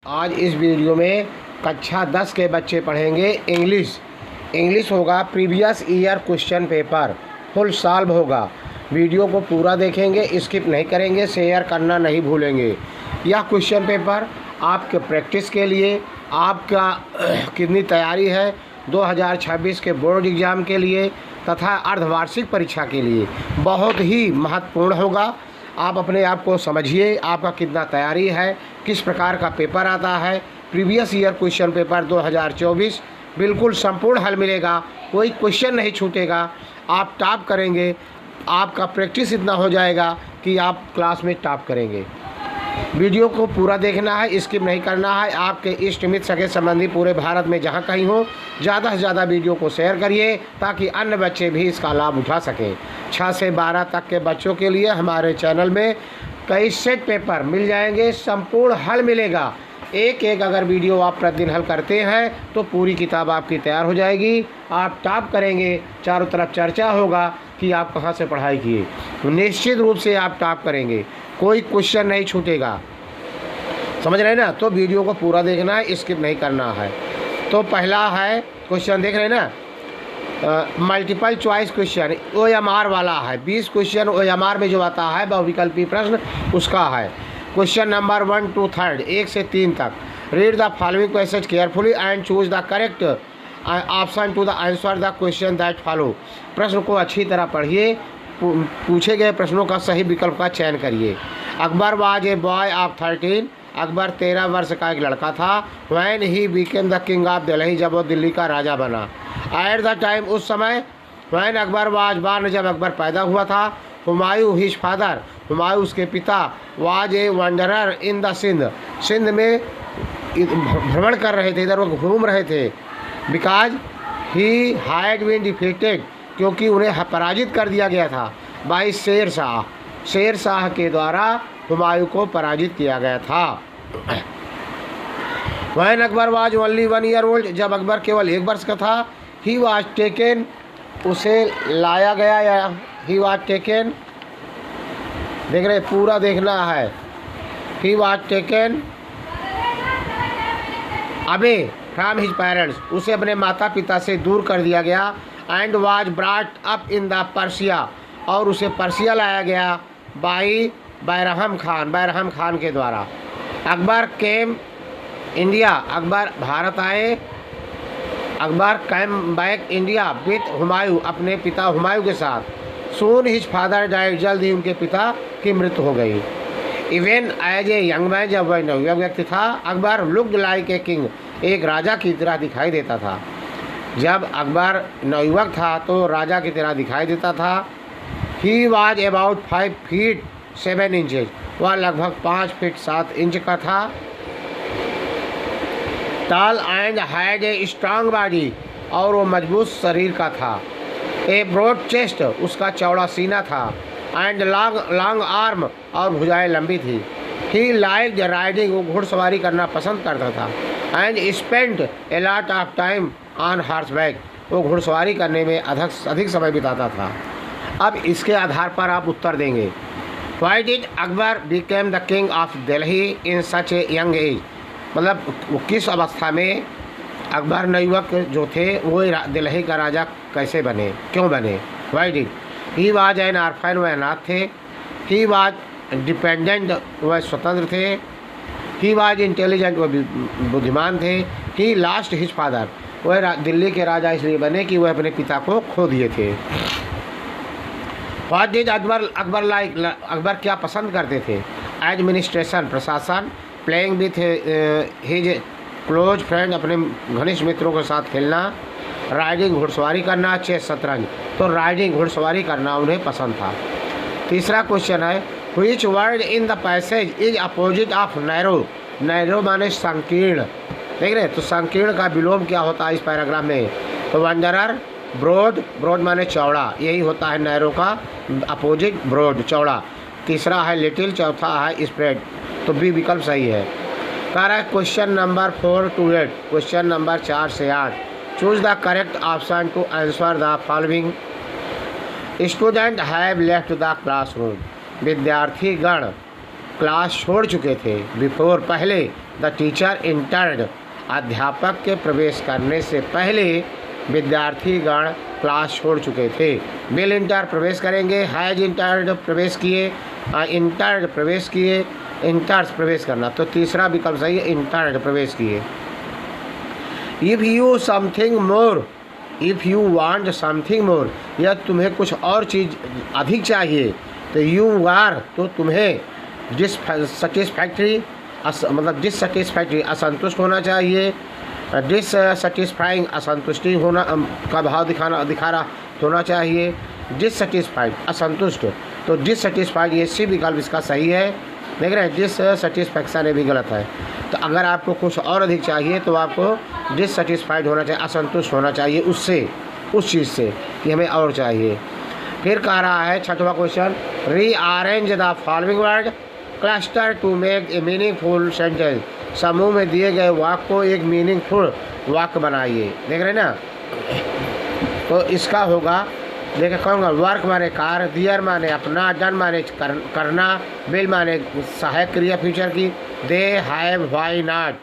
आज इस वीडियो में कक्षा 10 के बच्चे पढ़ेंगे इंग्लिश होगा previous year question paper full solve होगा। वीडियो को पूरा देखेंगे, स्किप नहीं करेंगे, शेयर करना नहीं भूलेंगे। यह क्वेश्चन पेपर आपके प्रैक्टिस के लिए, आपका कितनी तैयारी है 2026 के बोर्ड एग्ज़ाम के लिए तथा अर्धवार्षिक परीक्षा के लिए बहुत ही महत्वपूर्ण होगा। आप अपने आप को समझिए, आपका कितना तैयारी है, किस प्रकार का पेपर आता है। प्रीवियस ईयर क्वेश्चन पेपर 2024 बिल्कुल संपूर्ण हल मिलेगा, कोई क्वेश्चन नहीं छूटेगा। आप टॉप करेंगे, आपका प्रैक्टिस इतना हो जाएगा कि आप क्लास में टॉप करेंगे। वीडियो को पूरा देखना है, स्किप नहीं करना है। आपके इष्ट मित्र सगे संबंधी पूरे भारत में जहाँ कहीं हो, ज़्यादा से ज़्यादा वीडियो को शेयर करिए ताकि अन्य बच्चे भी इसका लाभ उठा सकें। 6 से 12 तक के बच्चों के लिए हमारे चैनल में कई सेट पेपर मिल जाएंगे, संपूर्ण हल मिलेगा। एक एक अगर वीडियो आप प्रतिदिन हल करते हैं तो पूरी किताब आपकी तैयार हो जाएगी, आप टॉप करेंगे। चारों तरफ चर्चा होगा कि आप कहाँ से पढ़ाई किए, निश्चित रूप से आप टॉप करेंगे, कोई क्वेश्चन नहीं छूटेगा। समझ रहे हैं ना? तो वीडियो को पूरा देखना है, स्किप नहीं करना है। तो पहला है क्वेश्चन, देख रहे हैं ना, मल्टीपल चॉइस क्वेश्चन OMR वाला है। 20 क्वेश्चन OMR में जो आता है बहुविकल्पी प्रश्न उसका है। क्वेश्चन नंबर 1 to 3, 1 से 3 तक। Read the following question carefully and choose the correct option to the answer the question that follow. प्रश्न को अच्छी तरह पढ़िए, पूछे गए प्रश्नों का सही विकल्प का चयन करिए। Akbar was a boy of 13। Akbar 13 वर्ष का एक लड़का था। When he became the king of Delhi, जब वो दिल्ली का राजा बना। एट द टाइम, उस समय। व्हेन अकबर वाज बॉर्न, जब अकबर पैदा हुआ था। हुमायूं हिज फादर, हुमायूं उसके पिता। Was a wanderer in the Sindh, Sindh में भ्रमण कर रहे थे, इधर वो घूम रहे थे। Because he had been defeated, क्योंकि उन्हें पराजित कर दिया गया था। बाई शेर शाह, शेर शाह के द्वारा हुमायूं को पराजित किया गया था। When Akbar was only 1 year old, जब अकबर केवल 1 वर्ष का था। ही वाज टेकन, उसे लाया गया, या ही वाज टेकन, देख रहे, पूरा देखना है। He was taken away from his parents, उसे अपने माता पिता से दूर कर दिया गया। And was brought up in the Persia, और उसे पर्सिया लाया गया। बाई बैरहम खान के द्वारा। अकबर केम इंडिया, अकबर भारत आए। Akbar came back India with Humayun, अपने पिता हुमायूं के साथ। सून हिज फादर डाइड, जल्द ही उनके पिता की मृत्यु हो गई। Even as a young man, जब वह नवयुवक व्यक्ति था। Akbar looked like a king, एक राजा की तरह दिखाई देता था। जब अकबर नवयुवक था तो राजा की तरह दिखाई देता था। He was about 5 feet 7 inches, वह लगभग 5 फीट 7 इंच का था। Tall and had a strong body, और वो मजबूत शरीर का था। ए ब्रॉड चेस्ट, उसका चौड़ा सीना था। एंड लॉन्ग आर्म, और भुजाएं लंबी थी। ही लाइक्ड राइडिंग, वो घुड़सवारी करना पसंद करता था। And spend a lot of time on horseback, वो घुड़सवारी करने में अधिक समय बिताता था। अब इसके आधार पर आप उत्तर देंगे। Why did Akbar became the king of Delhi in such a young age, मतलब वो किस अवस्था में अकबर नवयुवक जो थे वो दिल्ली का राजा कैसे बने, क्यों बने। Why did he was an orphan, वह अनाथ थे। He was डिपेंडेंट, वह स्वतंत्र थे। He was intelligent, वह बुद्धिमान थे। He lost his father, वह दिल्ली के राजा इसलिए बने कि वह अपने पिता को खो दिए थे। What did Akbar like, Akbar क्या पसंद करते थे। एडमिनिस्ट्रेशन, प्रशासन। Playing with his close friend, अपने घनिष्ठ मित्रों के साथ खेलना। राइडिंग, घुड़सवारी करना। चेस, शतरंज, तो राइडिंग घुड़सवारी करना उन्हें पसंद था। तीसरा क्वेश्चन है which word in the passage is opposite of narrow, narrow माने संकीर्ण, देख रहे, तो संकीर्ण का विलोम क्या होता है इस पैराग्राफ में। तो वंडरर, ब्रॉड, ब्रॉड माने चौड़ा, यही होता है नैरो का अपोजिट, ब्रॉड चौड़ा। तीसरा है लिटिल, चौथा है स्प्रेड, तो बी विकल्प सही है। कह रहा है question number 4 to 8, question number 4 से 8। Choose the correct option to answer the following. Student have left the classroom, विद्यार्थी गण क्लास छोड़ चुके थे। बिफोर पहले, द टीचर इंटर्ड अध्यापक के प्रवेश करने से पहले विद्यार्थीगण क्लास छोड़ चुके थे। विल इंटर प्रवेश करेंगे, हैज इंटर्ड प्रवेश किए, इंटर्ड प्रवेश किए, इंटर्स प्रवेश करना। तो तीसरा विकल्प सही है, इंटर्ड प्रवेश किए। If you something more, if you want something more, या तुम्हें कुछ और चीज़ अधिक चाहिए, तो यू आर तो तुम्हें डिससैटिस्फैक्ट्री मतलब डिससैटिस्फैक्ट्री असंतुष्ट होना चाहिए। डिससैटिस्फाइंग असंतुष्टि होना का भाव दिखा रहा होना चाहिए। डिससैटिस्फाइड असंतुष्ट, तो डिससैटिस्फाइड ये सी विकल्प इसका सही है। देख रहे हैं, डिससैटिस्फैक्शन ये भी गलत है। तो अगर आपको कुछ और अधिक चाहिए तो आपको डिससैटिस्फाइड होना चाहिए, असंतुष्ट होना चाहिए उससे, उस चीज़ से कि हमें और चाहिए। फिर कह रहा है छठवां question, rearrange the following word cluster to make a meaningful sentence. समूह में दिए गए वाक्य को एक मीनिंगफुल वाक्य बनाइए। देख रहे हैं ना, तो इसका होगा, देखिए कौन होगा, वर्क माने कार्य, दियर माने अपना, डन माने करना, विल माने सहायक क्रिया फ्यूचर की, दे हैव व्हाई नॉट।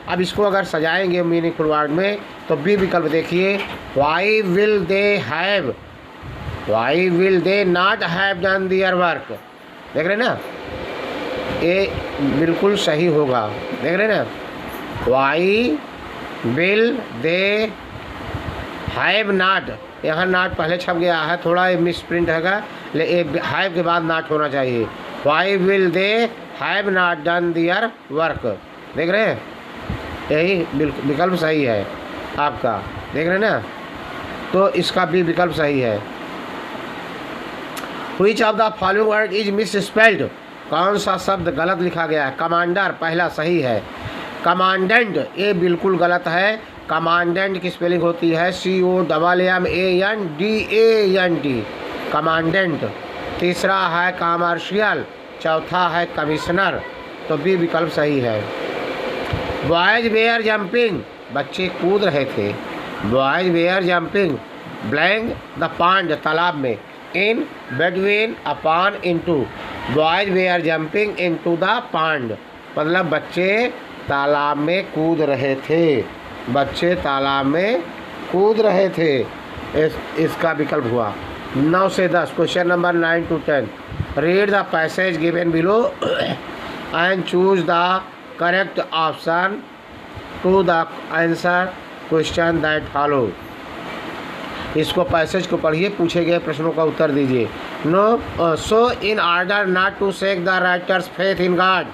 अब इसको अगर सजाएंगे मीनिंगफुल वर्ड में तो बी विकल्प देखिए, why will they have, why will they not have done their work. देख रहे हैं ना, ये बिल्कुल सही होगा। देख रहे हैं ना, why will they have not, यहाँ नाट पहले छप गया है, थोड़ा मिस प्रिंट हैगा, लेकिन हैव के बाद नाट होना चाहिए। Why will they have not done their work. देख रहे हैं, यही विकल्प सही है आपका। देख रहे हैं ना, तो इसका भी विकल्प सही है। Which of the following word is miss spelled, कौन सा शब्द गलत लिखा गया है। कमांडर पहला सही है, कमांडेंट ये बिल्कुल गलत है। कमांडेंट की स्पेलिंग होती है COMMANDANT, कमांडेंट। तीसरा है कमर्शियल, चौथा है कमिश्नर, तो बी विकल्प सही है। बॉयज वेयर जंपिंग, बच्चे कूद रहे थे। Boys were jumping blank the pond, तालाब में, in between upon into, boys were jumping into the pond, मतलब बच्चे तालाब में कूद रहे थे, बच्चे तालाब में कूद रहे थे। इसका विकल्प हुआ। 9 से 10, question number 9 to 10, read the passage given below and choose the correct option to the answer question that follow. इसको पैसेज को पढ़िए, पूछे गए प्रश्नों का उत्तर दीजिए। So in order not to shake the writer's faith in God,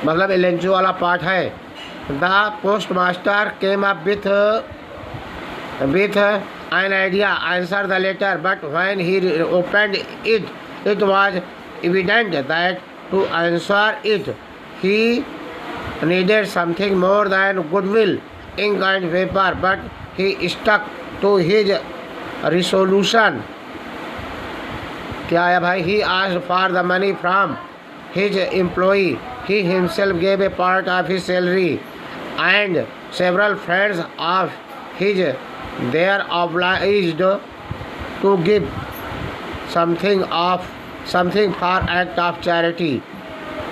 मतलब एलेंचो वाला पार्ट है। The postmaster came up with an idea, answer the letter, but when he opened it, it was evident that to answer it, he needed something more than goodwill, ink and paper, but he stuck to his resolution. क्या है भाई? He asked for the money from his employee. He himself gave a part of his salary, and several friends of his they are obliged to give something for act of charity.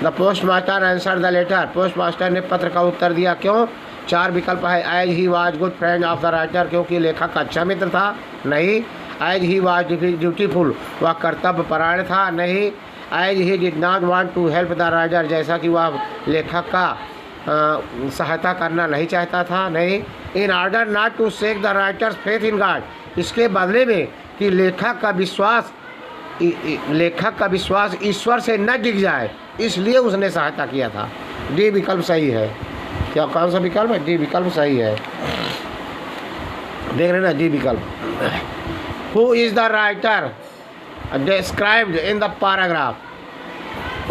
The postmaster answered the letter. Postmaster ने पत्र का उत्तर दिया। क्यों? 4 विकल्प है। As he was good friend of the writer, क्योंकि लेखक का अच्छा मित्र था। नहीं। एज ही वाज ड्यूटीफुल, वह कर्तव्य परायण था। नहीं। As he did not want to help the writer, जैसा कि वह लेखक का सहायता करना नहीं चाहता था। नहीं। In order not to shake the writer's faith in God, इसके बदले में कि लेखक का विश्वास ईश्वर से न डिग जाए, इसलिए उसने सहायता किया था। डी विकल्प सही है। क्या कौन सा विकल्प है? डी विकल्प सही है। देख रहे ना, डी विकल्प। Who is the writer described in the paragraph,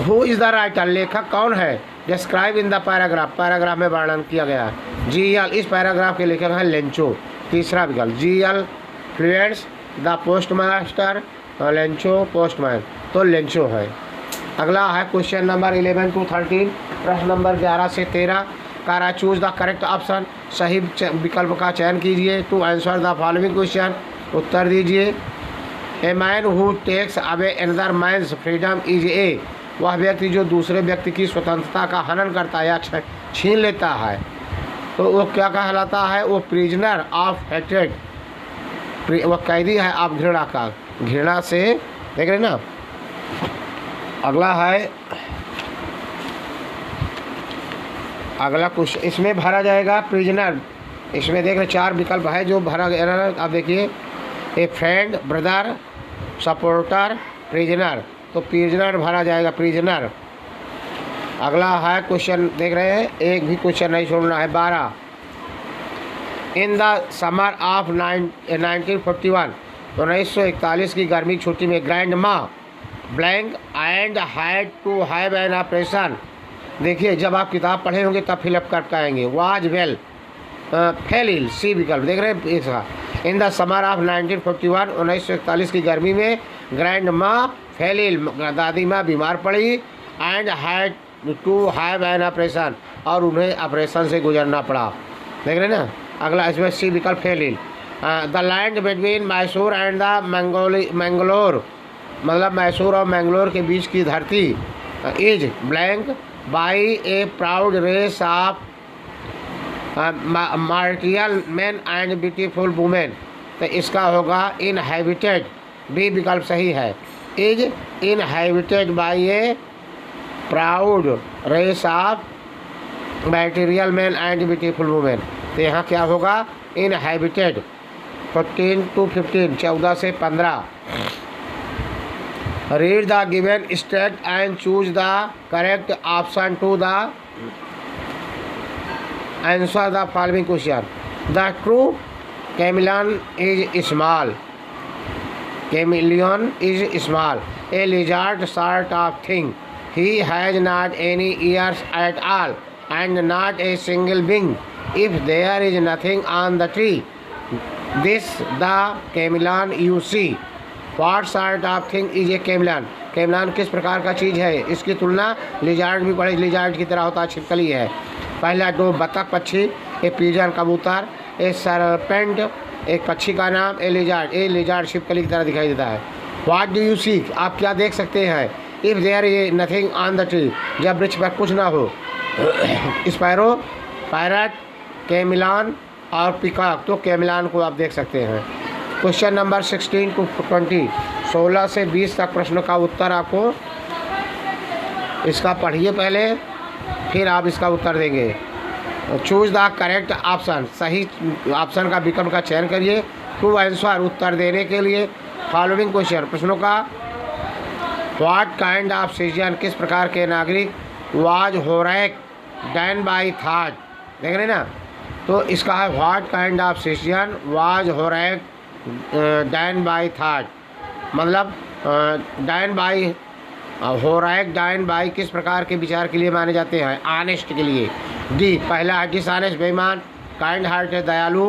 who is the writer, लेखक कौन है? Describe in the paragraph, paragraph में वर्णन किया गया है। GL, इस पैराग्राफ के लेखक हैं लेंचो। तीसरा विकल्प। GL Fluence the postmaster, Lencho postman, तो लेंचो है। अगला है क्वेश्चन नंबर 11 to 13, प्रश्न नंबर 11 से 13 का चूज द करेक्ट ऑप्शन, सही विकल्प का चयन कीजिए। To answer the following question, उत्तर दीजिए। A man who takes away another man's freedom is a वह व्यक्ति जो दूसरे व्यक्ति की स्वतंत्रता का हनन करता है या छीन लेता है तो वो क्या कहलाता है? वो प्रिजनर ऑफ हेट्रेड, वह कैदी है आप घृणा का, घृणा से। देख रहे ना। अगला है, अगला कुछ इसमें भरा जाएगा प्रिजनर। इसमें देख रहे 4 विकल्प है जो भरा गया ना। आप देखिए, ए फ्रेंड, ब्रदर, सपोर्टर, प्रिजनर। तो प्रिजनर भरा जाएगा, प्रिजनर। अगला है क्वेश्चन, देख रहे हैं एक भी क्वेश्चन नहीं छोड़ना है। 12, इन द समर ऑफ 1941, 1941 की गर्मी की छुट्टी में ग्रैंड माँ blank and had to have an operation. देखिए जब आप किताब पढ़े होंगे तब फिलअप कर पाएंगे। वाज वेल फेल इल, सी विकल्प। देख रहे हैं इसका, इन द समर ऑफ 1941, 1941 की गर्मी में ग्रैंड माँ फेल इल, दादी माँ बीमार पड़ी, and had to have an operation, और उन्हें ऑपरेशन से गुजरना पड़ा। देख रहे हैं ना। अगला इसमें सी विकल्प fell ill. The land between Mysore and the Mangalore, मतलब मैसूर और मैंगलोर के बीच की धरती is blank by a proud race of martial man and beautiful women. तो इसका होगा इनहैबिटेड, बी विकल्प सही है। Is inhabited by a proud race of material man and beautiful women. तो यहाँ क्या होगा? इनहैबिटेड। 14 to 15, 14 से 15। Read the given state and choose the correct option to the answer the following question. The true chameleon is small, chameleon is small, a lizard sort of thing. He has not any ears at all and not a single wing. If there is nothing on the tree, this the chameleon you see. What sort of thing is a chameleon? chameleon किस प्रकार का चीज़ है? इसकी तुलना lizard भी बड़े lizard की तरह होता है, छिपकली है। पहला 2 बतख पक्षी, एक पिजन कबूतर, एक सरपेंट एक पक्षी का नाम, ए लिजार्ड छिपकली की तरह दिखाई देता है। What do you see? आप क्या देख सकते हैं? If there is nothing on the tree, जब वृक्ष पर कुछ ना हो। स्पैरो, पैरट, कैमिलियन और पिकॉक, तो कैमिलियन को आप देख सकते हैं। क्वेश्चन नंबर 16 to 20, 16 से 20 तक प्रश्न का उत्तर आपको, इसका पढ़िए पहले फिर आप इसका उत्तर देंगे। चूज द करेक्ट ऑप्शन, सही ऑप्शन का विकल्प का चयन करिए टू आंसर, उत्तर देने के लिए। फॉलोइंग क्वेश्चन, प्रश्नों का। व्हाट काइंड ऑफ सिटीजन, किस प्रकार के नागरिक, was Horace Danby thought. देख रहे ना। तो इसका है what kind of citizen was Horace Danby thought, मतलब Danby Horace Danby किस प्रकार के विचार के लिए माने जाते हैं? ऑनेस्ट के लिए। डी पहला है डिसऑनेस्ट बेईमान, काइंड हार्ट है दयालु,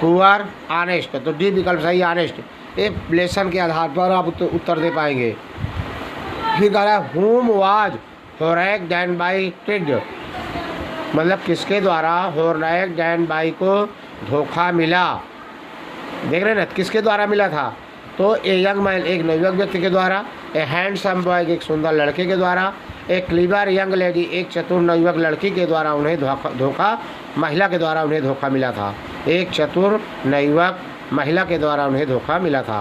पुअर, ऑनेस्ट। तो डी विकल्प सही, ऑनेस्ट। एक लेसन के आधार पर आप उत्तर दे पाएंगे। फिर कह रहा है whom was Horace Danby tricked, मतलब किसके द्वारा होरैक डन बाय को धोखा मिला। देख रहे ना, किसके द्वारा मिला था? तो ए यंग मैन, एक नवयुवक व्यक्ति के द्वारा, ए हैंडसम बॉय, एक सुंदर लड़के के द्वारा, एक क्लीवर यंग लेडी, एक चतुर नवयुवक लड़की के द्वारा उन्हें धोखा महिला के द्वारा उन्हें धोखा मिला था। एक चतुर नवयुवक महिला के द्वारा उन्हें धोखा मिला था।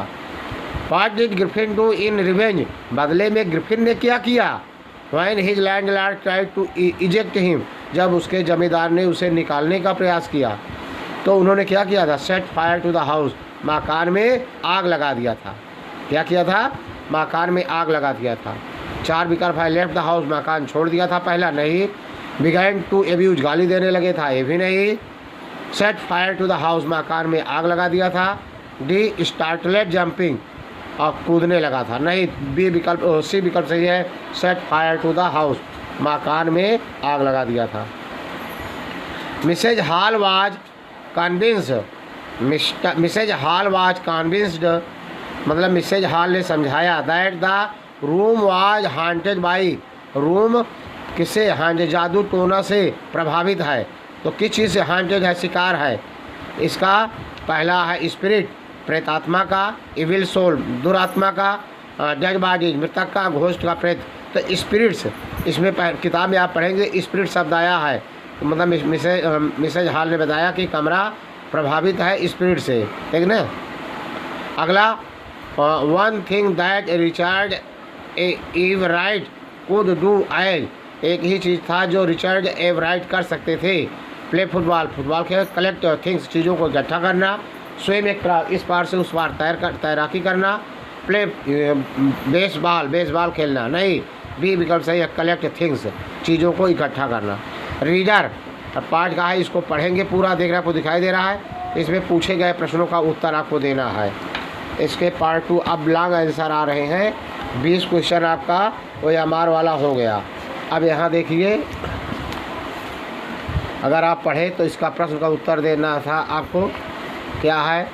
What did Griffin do in revenge, बदले में ग्रिफिन ने क्या किया? When his landlord tried to eject him, जब उसके जमींदार ने उसे निकालने का प्रयास किया तो उन्होंने क्या किया था? Set fire to the house, मकान में आग लगा दिया था। क्या किया था? मकान में आग लगा दिया था। 4 विकल्प है। लेफ्ट द हाउस, मकान छोड़ दिया था, पहला नहीं। बिगैन टू एब्यूज, गाली देने लगे था, ये भी नहीं। Set fire to the house, मकान में आग लगा दिया था। डी स्टार्टलेट जंपिंग, और कूदने लगा था, नहीं। बी विकल्प, सी विकल्प सही है। Set fire to the house, मकान में आग लगा दिया था। Mrs Hall was convinced, Mrs Hall was convinced, मतलब मिसेज हॉल ने समझाया that the room was haunted by, room किससे हांटेड? जादू टोना से प्रभावित है। तो किस चीज़ से हांटेड है? शिकार है। इसका पहला है स्पिरिट, प्रेतात्मा का, इविल सोल, दुरात्मा का, डेड बॉडीज, मृतक का, घोस्ट का, प्रेत। तो स्पिरिट्स, इसमें किताब में आप पढ़ेंगे स्पिरिट शब्द आया है, तो मतलब मिसेज हॉल ने बताया कि कमरा प्रभावित है स्पिरिट से, ठीक ना। अगला, one thing that Richard Ebright could do as, एक ही चीज़ था जो रिचर्ड एवराइट कर सकते थे। प्ले फुटबॉल, फुटबॉल खेल। कलेक्ट थिंग्स, चीज़ों को इकट्ठा करना। स्विम, एक इस पार से उस पार तैराकी करना। प्ले बेसबॉल, बेसबॉल खेलना। नहीं, बी विकल्प सही है, कलेक्ट थिंग्स, चीज़ों को इकट्ठा करना। रीडर, पाठ का है, इसको पढ़ेंगे पूरा, देख रहे हैं आपको दिखाई दे रहा है। इसमें पूछे गए प्रश्नों का उत्तर आपको देना है। इसके पार्ट 2 अब लॉन्ग आंसर आ रहे हैं। 20 क्वेश्चन आपका वो एमआर वाला हो गया। अब यहाँ देखिए, अगर आप पढ़े तो इसका प्रश्न का उत्तर देना था आपको। क्या है,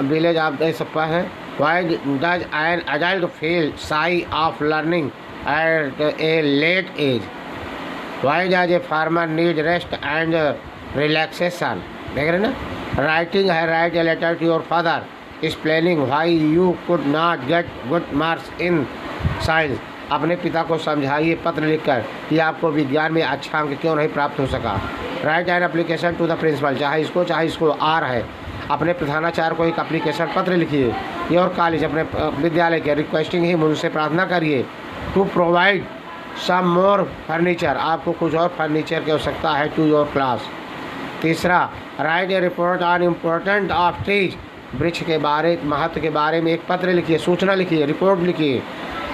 विलेज आप दे सकता है। Why does an adult feel shy of learning at a late age? Why does a farmer need rest and relaxation? देख रहे ना। राइटिंग है, write a letter to your father explaining why you could not get good marks in science. अपने पिता को समझाइए पत्र लिखकर कि आपको विज्ञान में अच्छा अंक क्यों नहीं प्राप्त हो सका। Write an application to the principal, चाहे इसको आर है, अपने प्रधानाचार्य को एक एप्लीकेशन पत्र लिखिए। योर कॉलेज, अपने विद्यालय के, रिक्वेस्टिंग ही, उनसे प्रार्थना करिए। To provide some more furniture, आपको कुछ और फर्नीचर की आवश्यकता है टू योर क्लास। तीसरा, write a report on important of trees, वृक्ष के बारे, महत्व के बारे में एक पत्र लिखिए, सूचना लिखिए, रिपोर्ट लिखिए।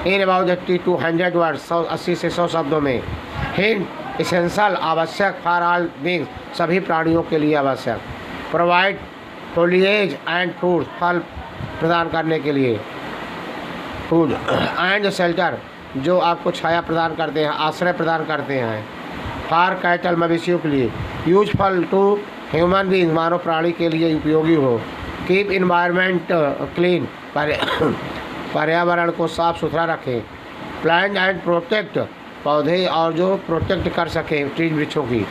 इन अबाउट 200 वर्ड्स, 80 से 100 शब्दों में। हिंट, इसेंशियल, आवश्यक, फॉर ऑल बीइंग्स, सभी प्राणियों के लिए आवश्यक। प्रोवाइड फोलिएज एंड फूड, फल प्रदान करने के लिए। फूड एंड शेल्टर, जो आपको छाया प्रदान करते हैं, आश्रय प्रदान करते हैं। फॉर कैटल, मवेशियों के लिए। यूजफुल टू ह्यूमन बीइंग, मानव प्राणी के लिए उपयोगी हो। कीप इन्वायरमेंट क्लीन, पर्यावरण को साफ सुथरा रखें। प्लांट एंड प्रोटेक्ट, पौधे और जो प्रोटेक्ट कर सकें ट्रीज, वृक्षों की।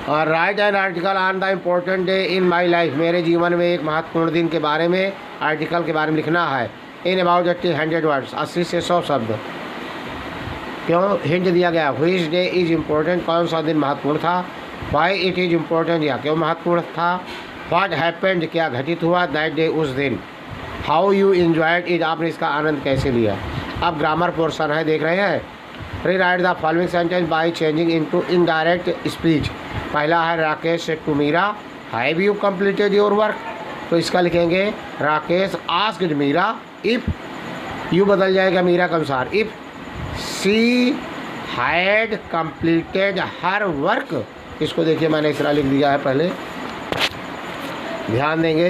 और right an article on the important day in my life, मेरे जीवन में एक महत्वपूर्ण दिन के बारे में आर्टिकल के बारे में लिखना है। इन अबाउट 100 वर्ड्स, 80 से 100 शब्द। क्यों हिंट दिया गया? व्हिच डे इज इम्पोर्टेंट, कौन सा दिन महत्वपूर्ण था। वाई इट इज़ इम्पोर्टेंट, या क्यों महत्वपूर्ण था। व्हाट हैपेंड, क्या घटित हुआ दैट डे, उस दिन। हाउ यू इन्जॉयड इट, आपने इसका आनंद कैसे लिया। अब ग्रामर पोर्शन है, देख रहे हैं। Rewrite the following sentence by changing into indirect speech. पहला है Rakesh said to Meera, have you completed your work, तो इसका लिखेंगे Rakesh asked Meera if, you बदल जाएगा मीरा के अनुसार, if she had completed her work. इसको देखिए मैंने इस तरह लिख दिया है, पहले ध्यान देंगे।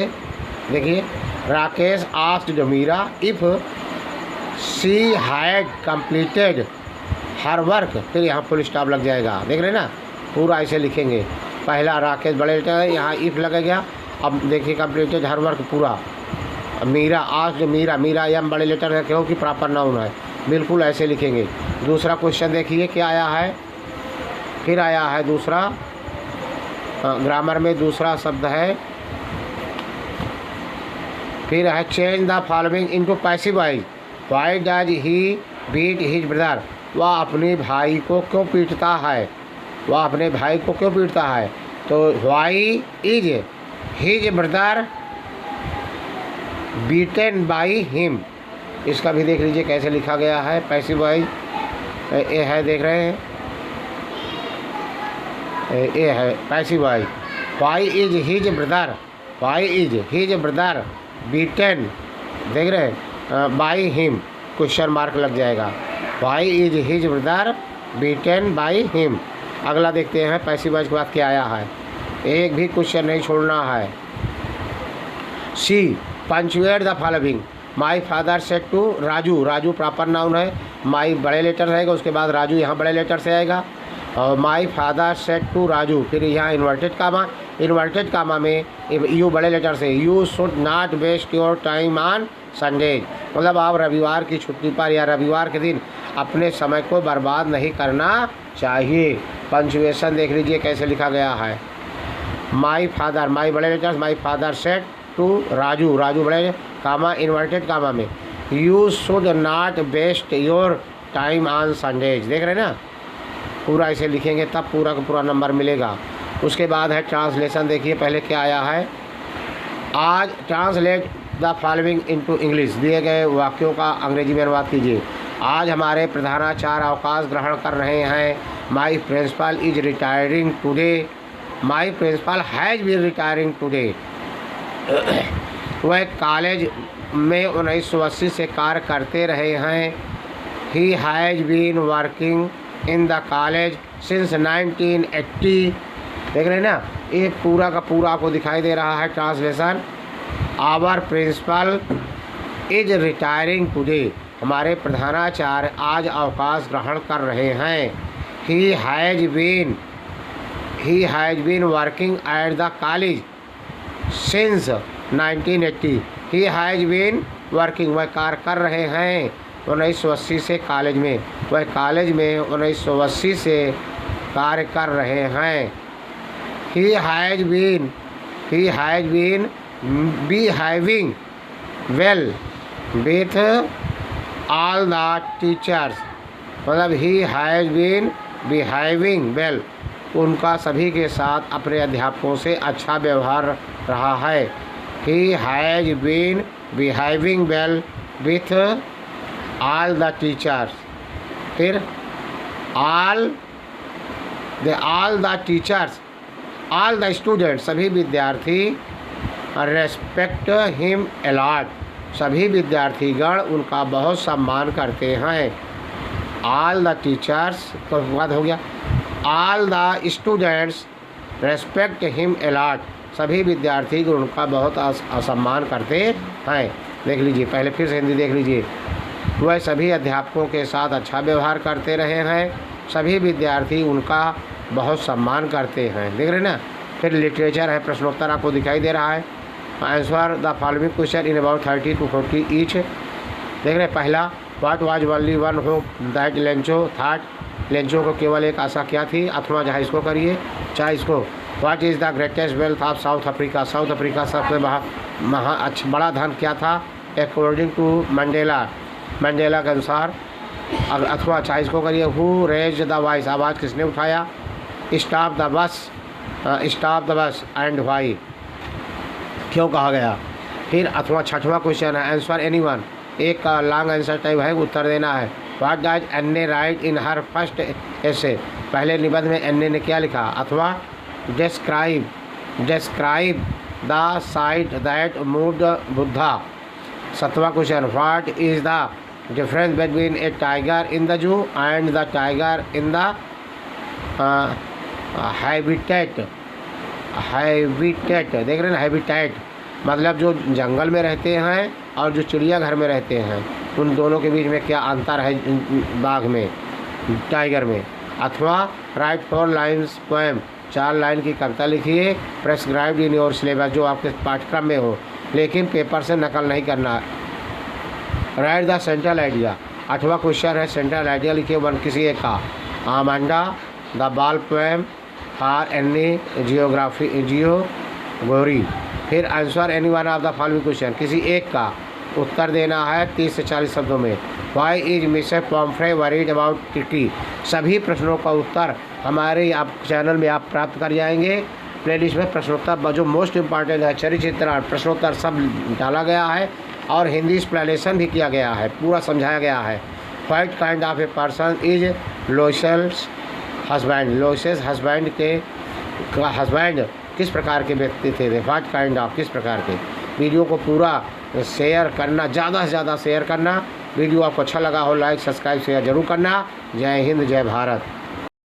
देखिए, Rakesh asked Meera if she had completed her work, फिर यहाँ फुल स्टॉप लग जाएगा, देख रहे हैं ना। पूरा ऐसे लिखेंगे। पहला राकेश बड़े लेटर है, यहाँ इफ़ लगेगा। अब देखिए कंप्लीटेड हर वर्क पूरा। मीरा आस्क्ड मीरा, मीरा यम बड़े लेटर है क्योंकि प्रॉपर नाउन है, बिल्कुल ऐसे लिखेंगे। दूसरा क्वेश्चन देखिए क्या आया है, फिर आया है दूसरा ग्रामर में दूसरा शब्द है, फिर है change the following into passive voice. Why does he beat his brother, वह अपने भाई को क्यों पीटता है, वह अपने भाई को क्यों पीटता है। तो why is his brother beaten by him, इसका भी देख लीजिए कैसे लिखा गया है। पैसिव वॉइस ये है, देख रहे हैं, ये है passive voice. Why is his brother, why is his brother beaten, देख रहे हैं, बाई हिम, क्वेश्चन मार्क लग जाएगा। Why is his brother beaten by him. अगला देखते हैं पैसिव वॉइस के बाद क्या आया है, एक भी क्वेश्चन नहीं छोड़ना है। C punctuate the following. My father said to Raju, Raju proper noun है, माई बड़े लेटर रहेगा, उसके बाद राजू यहाँ बड़े लेटर से आएगा। और my father said to Raju, फिर यहाँ इन्वर्टेड कामा, इन्वर्टेड कामा में यू बड़े लेटर से। You should not waste your time on Sunday, मतलब आप रविवार की छुट्टी पर या रविवार के दिन अपने समय को बर्बाद नहीं करना चाहिए। पंचुएशन देख लीजिए कैसे लिखा गया है। माई फादर, माई बड़े letters, my father said to Raju, Raju बड़े कामा इन्वर्टेड कामा में। You should not waste your time on Sundays. देख रहे हैं ना, पूरा इसे लिखेंगे तब पूरा का पूरा नंबर मिलेगा। उसके बाद है ट्रांसलेशन। देखिए पहले क्या आया है, आज translate the following into English. दिए गए वाक्यों का अंग्रेजी में अनुवाद कीजिए। आज हमारे प्रधानाचार्य अवकाश ग्रहण कर रहे हैं। My principal is retiring today. My principal has been retiring today. वह कॉलेज में 1980 से कार्य करते रहे हैं। He has been working in the college since 1980। देख रहे हैं ना, ये पूरा का पूरा आपको दिखाई दे रहा है। Translation, our principal is retiring today. हमारे प्रधानाचार्य आज अवकाश ग्रहण कर रहे हैं। He has been working at the college since 1980। He has been working, वह कार्य कर रहे हैं 1980 से कॉलेज में। वह कॉलेज में 1980 से कार्य कर रहे हैं। He has been behaving well with all the teachers। मतलब he has been behaving well, उनका सभी के साथ अपने अध्यापकों से अच्छा व्यवहार रहा है। He has been behaving well with all the teachers। फिर all the teachers, all the students, सभी विद्यार्थी, रेस्पेक्ट हिम अलॉट, सभी विद्यार्थीगण उनका बहुत सम्मान करते हैं। ऑल द टीचर्स तो बात हो गया। All the students respect him a lot, सभी विद्यार्थीगण उनका बहुत सम्मान करते हैं। देख लीजिए, पहले फिर से हिंदी देख लीजिए। वह सभी अध्यापकों के साथ अच्छा व्यवहार करते रहे हैं। सभी विद्यार्थी उनका बहुत सम्मान करते हैं। देख रहे हैं ना। फिर लिटरेचर है, प्रश्नोत्तर आपको दिखाई दे रहा है। Answer the following question in about 30 to 40 each. देख रहे हैं, पहला, what was only one hope that Lencho thought. Lencho को केवल एक आशा क्या थी, अथवा जहाँ इसको करिए चाहे इसको। What is the greatest wealth of south Africa. South Africa सबसे बड़ा धन क्या था, अकॉर्डिंग टू मंडेला। मंडेला के अनुसार। अथवा चाहे इसको करिए, हु रेज द वॉइस, आवाज़ किसने उठाया। Stop the bus and why, क्यों कहा गया। फिर अथवा छठवां क्वेश्चन है, आंसर एनीवन, एक का लॉन्ग आंसर टाइप है, उत्तर देना है। What does Anne write in her first essay, पहले निबंध में एन्ने ने क्या लिखा। अथवा describe the sight that moved Buddha. सातवां question, what is the difference between a tiger in the zoo and the tiger in the habitat. देख रहे हैं, हैबिटेट मतलब जो जंगल में रहते हैं और जो चिड़ियाघर में रहते हैं, उन दोनों के बीच में क्या अंतर है बाघ में, टाइगर में। अथवा राइट 4 लाइन्स पोएम, 4 लाइन की कविता लिखिए, प्रेस्क्राइब्ड इन योर सिलेबस, जो आपके पाठ्यक्रम में हो, लेकिन पेपर से नकल नहीं करना। राइट द सेंट्रल आइडिया, 8वां क्वेश्चन है, सेंट्रल आइडिया लिखिए वन किसी एक का। Amanda the ball poem for Anne Gregory. फिर answer any one of the following question, किसी एक का उत्तर देना है 30 से 40 शब्दों में। Why is Mrs Pumphrey worried about टिटी। सभी प्रश्नों का उत्तर हमारे आप चैनल में आप प्राप्त कर जाएंगे। प्लेलिस्ट में प्रश्नोत्तर जो मोस्ट इम्पॉर्टेंट है, चरित्र प्रश्नोत्तर सब डाला गया है और हिंदी एक्सप्लेनेशन भी किया गया है, पूरा समझाया गया है। What kind of a person is losses husband. Losses husband किस प्रकार के व्यक्ति थे, व्हाट काइंड ऑफ किस प्रकार के। वीडियो को पूरा शेयर करना, ज़्यादा से ज़्यादा शेयर करना। वीडियो आपको अच्छा लगा हो लाइक सब्सक्राइब शेयर जरूर करना। जय हिंद जय भारत।